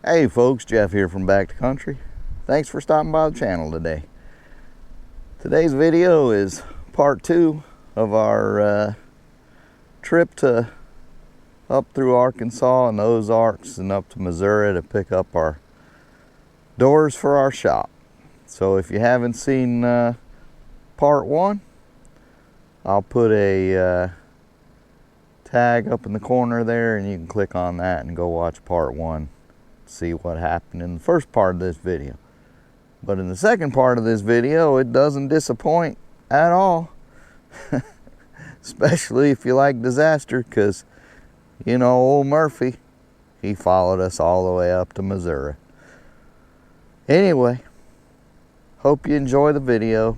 Hey folks, Jeff here from Back to Country. Thanks for stopping by the channel today. Today's video is part 2 of our trip to up through Arkansas and the Ozarks and up to Missouri to pick up our doors for our shop. So if you haven't seen part 1, I'll put a tag up in the corner there and you can click on that and go watch part 1. See what happened in the first part of this video. But in the second part of this video, it doesn't disappoint at all. Especially if you like disaster, because you know old Murphy, he followed us all the way up to Missouri. Anyway, hope you enjoy the video.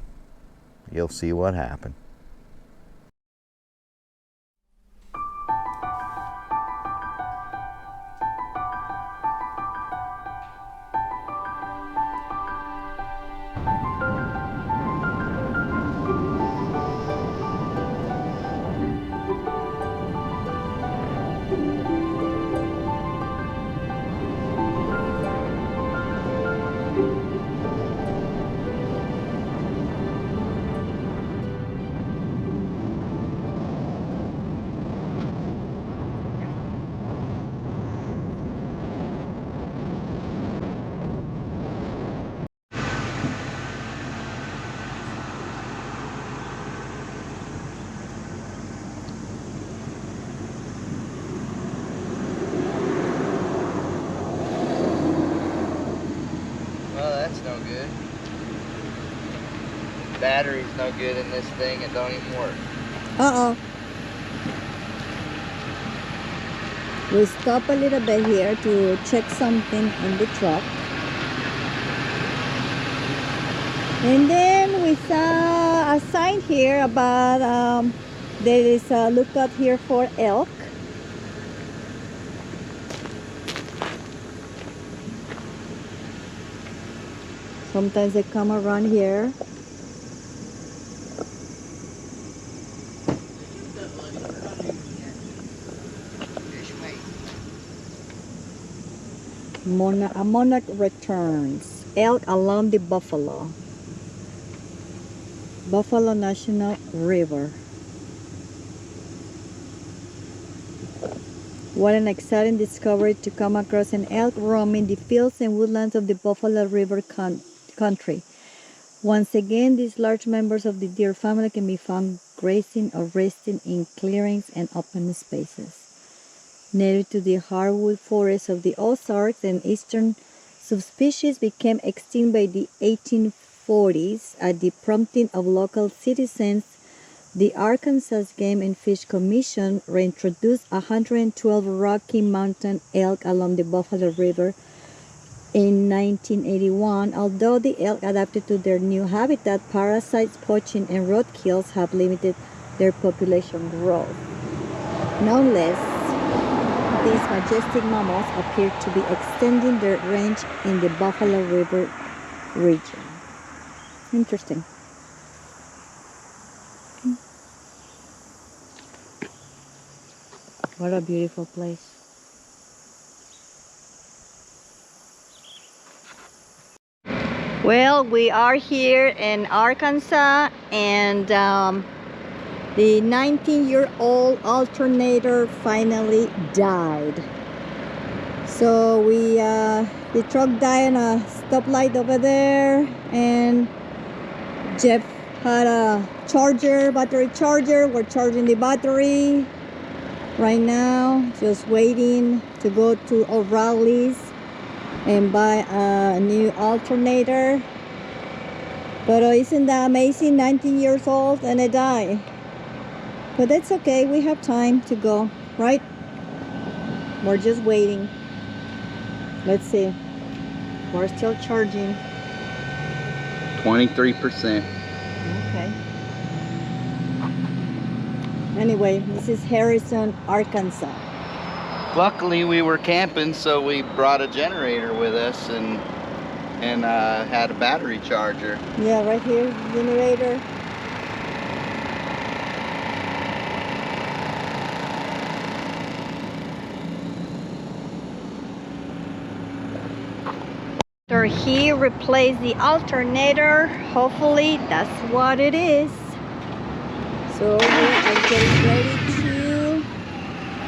You'll see what happened. That's no good. Battery's no good in this thing. It don't even work. We stop a little bit here to check something on the truck. And then we saw a sign here about there is a lookout here for elk. Sometimes they come around here. A monarch returns. Elk along the Buffalo National River. What an exciting discovery to come across an elk roaming the fields and woodlands of the Buffalo River country. Once again, these large members of the deer family can be found grazing or resting in clearings and open spaces. Native to the hardwood forests of the Ozarks and eastern subspecies became extinct by the 1840s at the prompting of local citizens. The Arkansas Game and Fish Commission reintroduced 112 Rocky Mountain elk along the Buffalo River in 1981. Although the elk adapted to their new habitat, parasites, poaching, and roadkills have limited their population growth. Nonetheless, these majestic mammals appear to be extending their range in the Buffalo River region. Interesting. What a beautiful place. Well, we are here in Arkansas, and the 19-year-old alternator finally died. So the truck died on a stoplight over there, and Jeff had a battery charger. We're charging the battery right now, just waiting to go to O'Reilly's and buy a new alternator. But isn't that amazing? 19 years old and it died. But that's okay, we have time to go, right? We're just waiting. Let's see. We're still charging. 23%. Okay. Anyway, this is Harrison, Arkansas. Luckily we were camping, so we brought a generator with us and had a battery charger. Yeah, right here, generator. after he replaced the alternator. Hopefully that's what it is. So we are getting ready to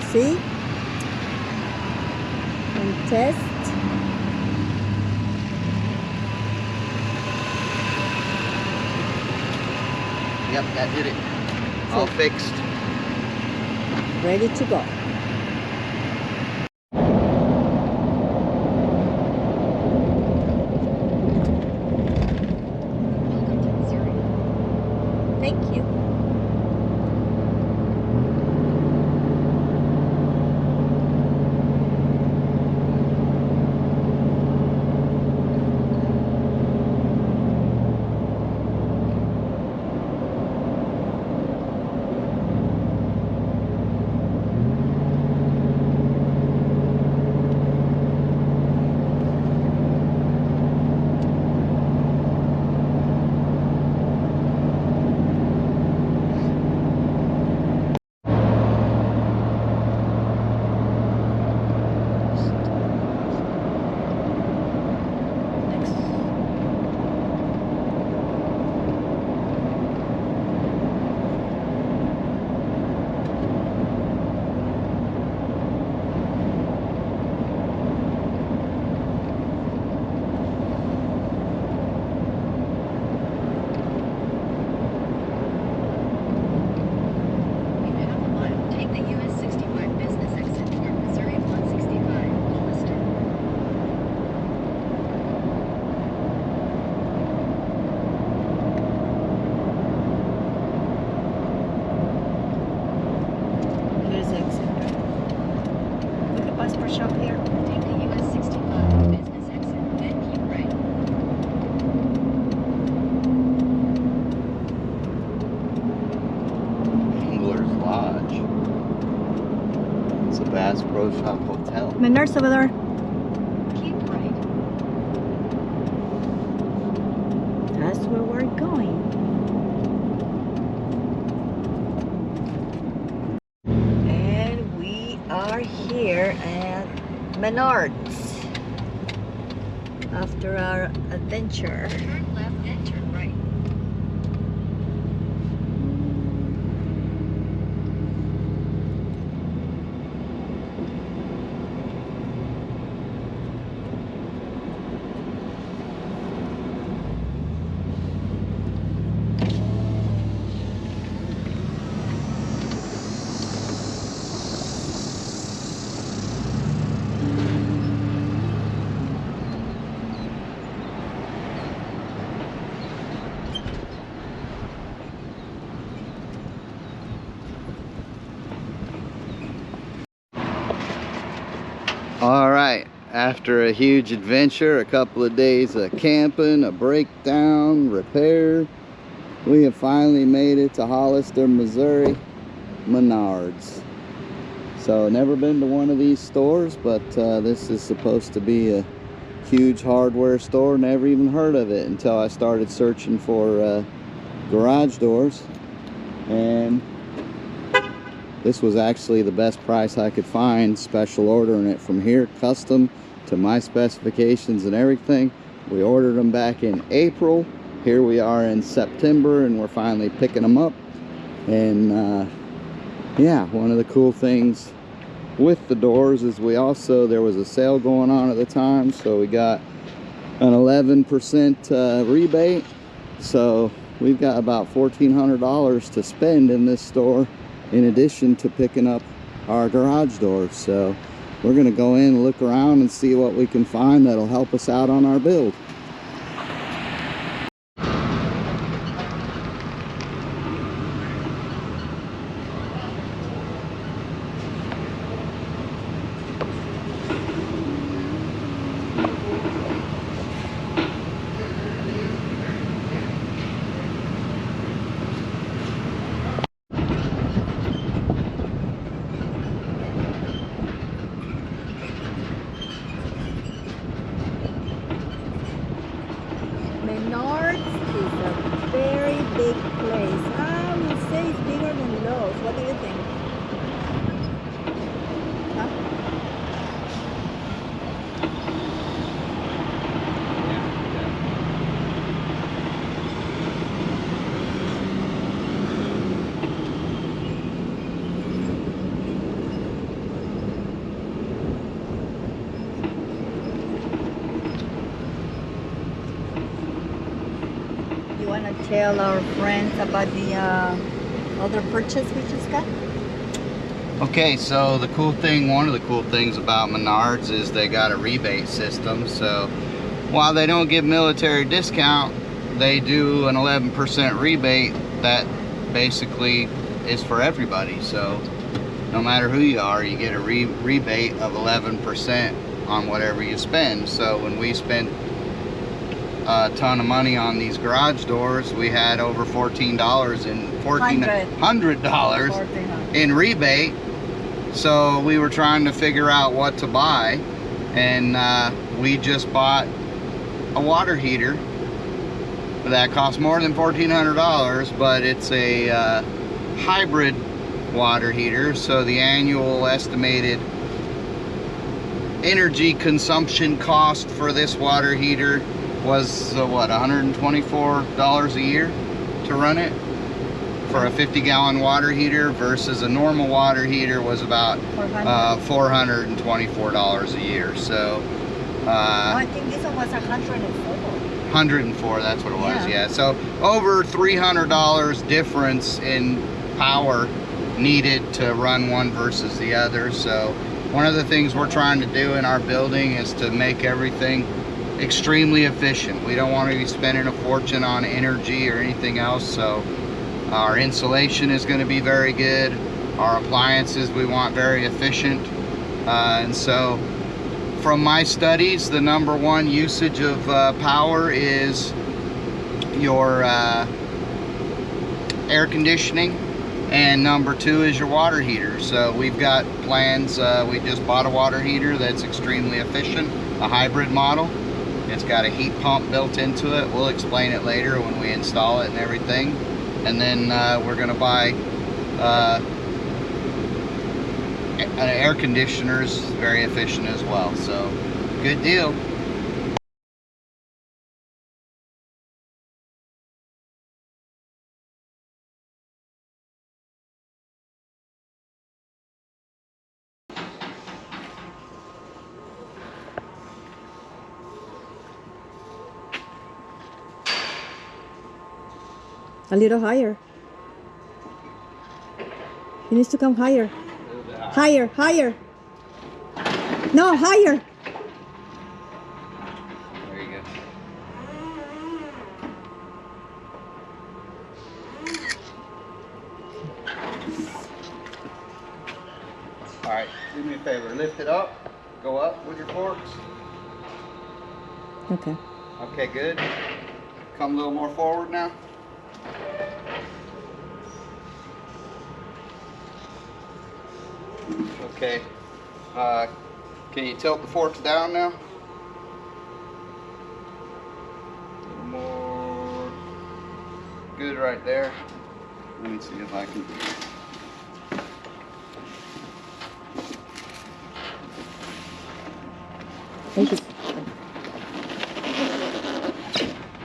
see and test. Yep, that did it. All fixed. Ready to go. Thank you. Shop here. Take the US 65 business exit, then keep right. Angler's Lodge. It's a Bass Pro Shop hotel. Menards over there. Keep right. That's where we're going. And we are here at Menards after our adventure. Turn left and turn right. All right, after a huge adventure, a couple of days of camping, a breakdown, repair, we have finally made it to Hollister, Missouri, Menards. So never been to one of these stores, but this is supposed to be a huge hardware store. Never even heard of it until I started searching for garage doors, and this was actually the best price I could find, special ordering it from here, custom to my specifications and everything. We ordered them back in April. Here we are in September, and we're finally picking them up. And yeah, one of the cool things with the doors is there was a sale going on at the time, so we got an 11% rebate. So we've got about $1,400 to spend in this store, in addition to picking up our garage doors. So we're gonna go in and look around and see what we can find that'll help us out on our build. Menards is a very big place. I would say it's bigger than Lowe's. What do you think? Huh? want to tell our friends about the other purchase we just got? Okay, so one of the cool things about Menards is they got a rebate system. So while they don't give military discount, they do an 11% rebate that basically is for everybody. So no matter who you are, you get a rebate of 11% on whatever you spend. So when we spent a ton of money on these garage doors, we had over $1,400 in rebate. So we were trying to figure out what to buy, and we just bought a water heater that costs more than $1,400, but it's a hybrid water heater. So the annual estimated energy consumption cost for this water heater was what, $124 a year to run it for a 50-gallon water heater, versus a normal water heater was about $424 a year. So I think this one was 104. 104, that's what it was. Yeah. So over $300 difference in power needed to run one versus the other. So one of the things we're trying to do in our building is to make everything extremely efficient. We don't want to be spending a fortune on energy or anything else. So our insulation is going to be very good. Our appliances we want very efficient. And so from my studies, the #1 usage of power is your air conditioning, and #2 is your water heater. So we've got plans. We just bought a water heater that's extremely efficient, a hybrid model. It's got a heat pump built into it. We'll explain it later when we install it and everything. And then we're going to buy an air conditioner's very efficient as well. So good deal. A little higher. He needs to come higher. Higher, higher. No, higher. There you go. All right, do me a favor. Lift it up. Go up with your forks. Okay. Okay, good. Come a little more forward now. Okay. Can you tilt the forks down now? A little more. Good right there. Let me see if I can. Thank you.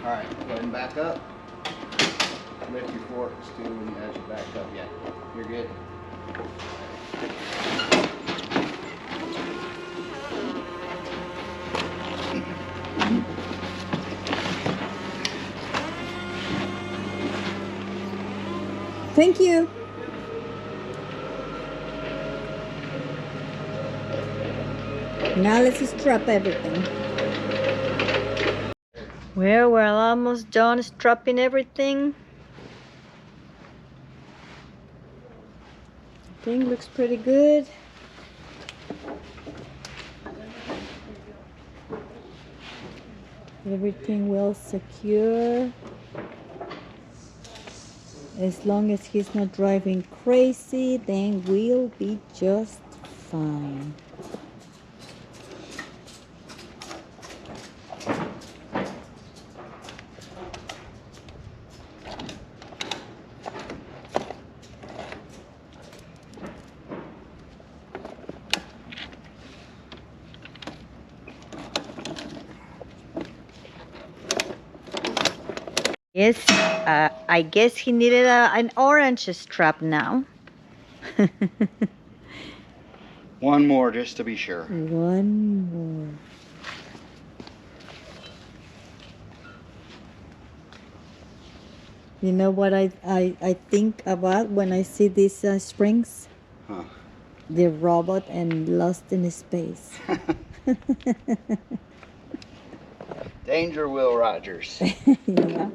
All right, go ahead and back up. Lift your forks too as you back up. Yeah, you're good. Thank you. Now let's strap everything. Well, we're almost done strapping everything. I think looks pretty good. Everything well secure. As long as he's not driving crazy, then we'll be just fine. Yes, I guess he needed an orange strap now. One more just to be sure. One more. You know what I think about when I see these springs? Huh. The robot and Lost in Space. Danger, Will Rogers. Yeah.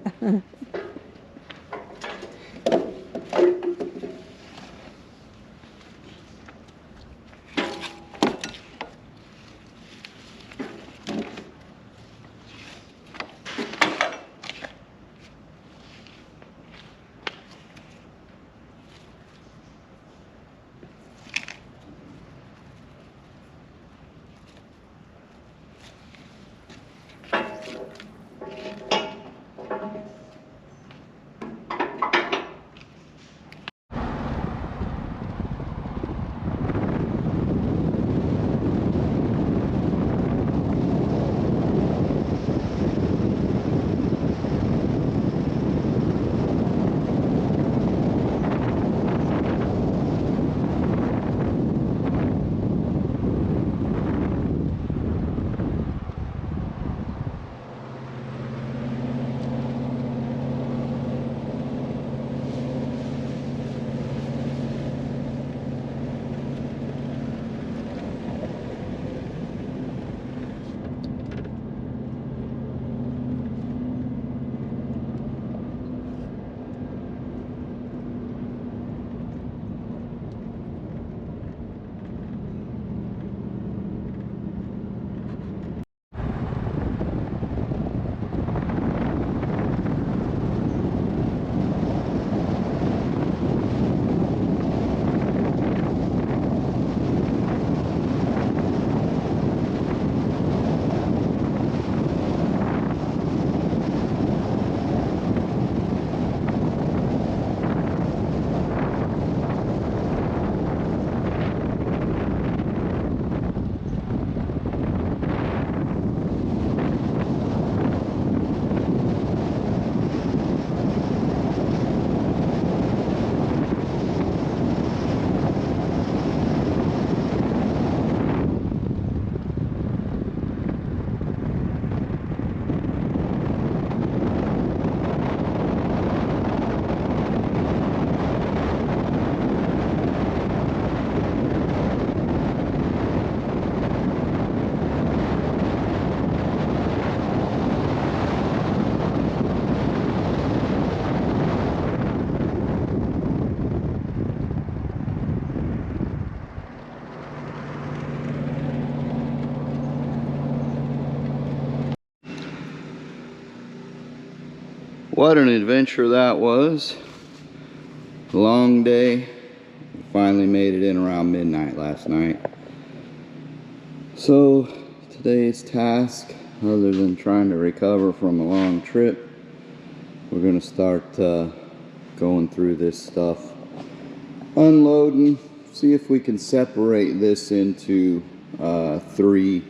What an adventure that was. Long day. Finally made it in around midnight last night. So today's task, other than trying to recover from a long trip, we're gonna start going through this stuff, unloading, see if we can separate this into 3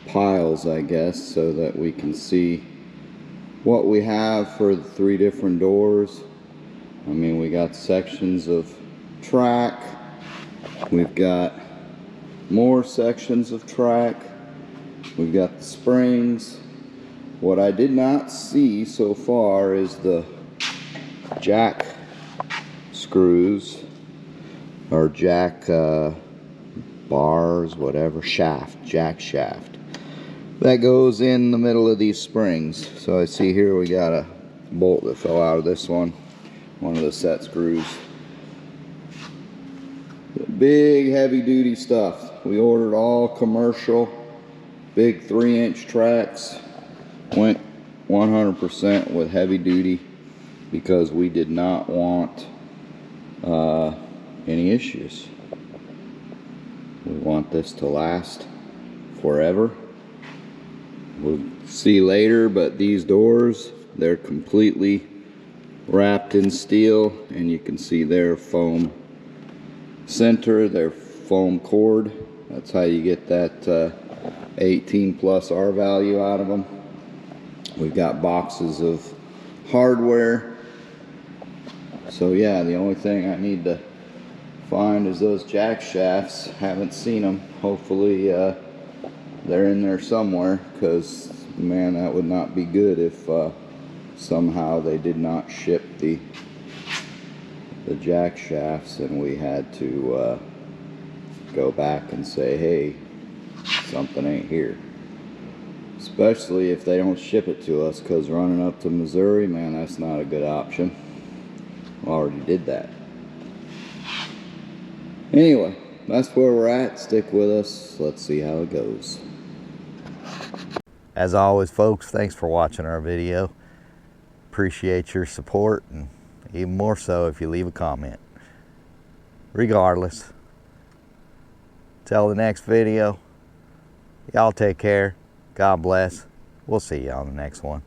piles, I guess, so that we can see what we have for the 3 different doors. I mean, we got sections of track, we've got more sections of track, we've got the springs. What I did not see so far is the jack screws, or jack bars, whatever, shaft, jack shaft. That goes in the middle of these springs. So I see here we got a bolt that fell out of this one of the set screws. Big heavy duty stuff. We ordered all commercial, big 3-inch tracks. Went 100% with heavy duty because we did not want any issues. We want this to last forever. We'll see later, but these doors, they're completely wrapped in steel, and you can see their foam center, their foam cord. That's how you get that 18 plus R value out of them. We've got boxes of hardware. So yeah, the only thing I need to find is those jack shafts. Haven't seen them. Hopefully they're in there somewhere, because man, that would not be good if somehow they did not ship the jack shafts, and we had to go back and say, hey, something ain't here. Especially if they don't ship it to us, because running up to Missouri, man, that's not a good option. I already did that. Anyway, that's where we're at. Stick with us. Let's see how it goes. As always, folks, thanks for watching our video. Appreciate your support, and even more so if you leave a comment. Regardless, till the next video, y'all take care. God bless. We'll see you on the next one.